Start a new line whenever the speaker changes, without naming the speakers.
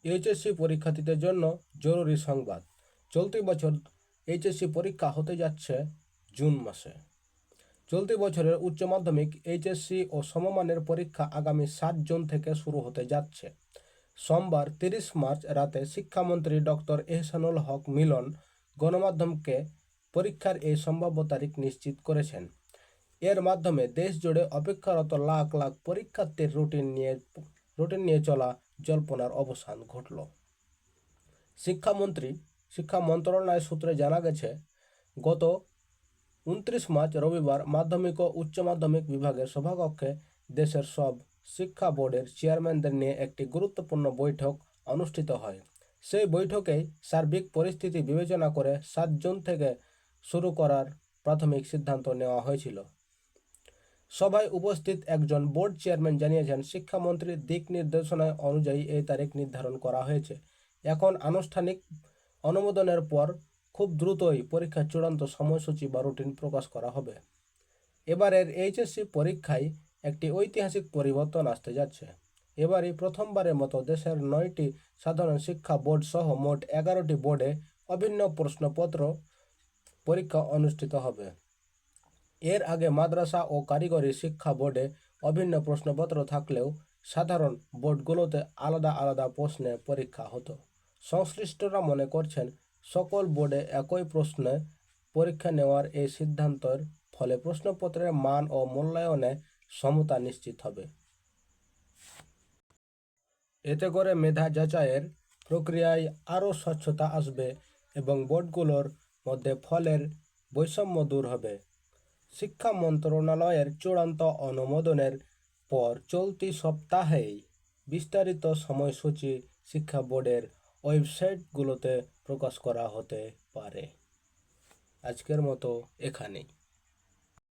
HSC পরীক্ষার্থীদের জন্য জরুরি সংবাদ। চলতি বছর এইচএসসি পরীক্ষা হতে যাচ্ছে জুন মাসে। চলতি বছরের উচ্চ মাধ্যমিক, এইচএসসি ও সমমানের পরীক্ষা আগামী 7 জুন থেকে শুরু হতে যাচ্ছে। সোমবার 30 মার্চ রাতে শিক্ষামন্ত্রী ডক্টর এহসানুল হক মিলন গণমাধ্যমকে পরীক্ষার এই সম্ভাব্য তারিখ নিশ্চিত করেছেন। এর মাধ্যমে দেশ জুড়ে অপেক্ষারত লাখ লাখ পরীক্ষার্থীর রুটিন নিয়ে চলা জল্পনার অবসান ঘটল। শিক্ষা মন্ত্রণালয় সূত্রে জানা গেছে, গত 29 মার্চ রবিবার মাধ্যমিক ও উচ্চ মাধ্যমিক বিভাগের সভাকক্ষে দেশের সব শিক্ষা বোর্ডের চেয়ারম্যানদের নিয়ে একটি গুরুত্বপূর্ণ বৈঠক অনুষ্ঠিত হয়। সেই বৈঠকেই সার্বিক পরিস্থিতি বিবেচনা করে 7 জুন থেকে শুরু করার প্রাথমিক সিদ্ধান্ত নেওয়া হয়েছিল। সভায় উপস্থিত একজন বোর্ড চেয়ারম্যান জানিয়েছেন, শিক্ষামন্ত্রীর দিক নির্দেশনা অনুযায়ী এই তারিখ নির্ধারণ করা হয়েছে। এখন আনুষ্ঠানিক অনুমোদনের পর খুব দ্রুতই পরীক্ষার চূড়ান্ত সময়সূচি বা রুটিন প্রকাশ করা হবে। এবারের এইচএসসি পরীক্ষায় একটি ঐতিহাসিক পরিবর্তন আসতে যাচ্ছে। এবারই প্রথমবারের মতো দেশের 9টি সাধারণ শিক্ষা বোর্ড সহ মোট 11টি বোর্ডে অভিন্ন প্রশ্নপত্র পরীক্ষা অনুষ্ঠিত হবে। এর আগে মাদ্রাসা ও কারিগরি শিক্ষা বোর্ডে অভিন্ন প্রশ্নপত্র থাকলেও সাধারণ বোর্ডগুলোতে আলাদা আলাদা প্রশ্নে পরীক্ষা হতো। সংশ্লিষ্টরা মনে করছেন, সকল বোর্ডে একই প্রশ্নে পরীক্ষা নেওয়ার এই সিদ্ধান্তের ফলে প্রশ্নপত্রের মান ও মূল্যায়নে সমতা নিশ্চিত হবে। এতে করে মেধা যাচাইয়ের প্রক্রিয়ায় আরও স্বচ্ছতা আসবে এবং বোর্ডগুলোর মধ্যে ফলের বৈষম্য দূর হবে। শিক্ষা মন্ত্রণালয়ের চূড়ান্ত অনুমোদনের পর চলতি সপ্তাহেই বিস্তারিত সময়সূচি শিক্ষা বোর্ডের ওয়েবসাইটগুলোতে প্রকাশ করা হতে পারে। আজকের মতো এখানেই।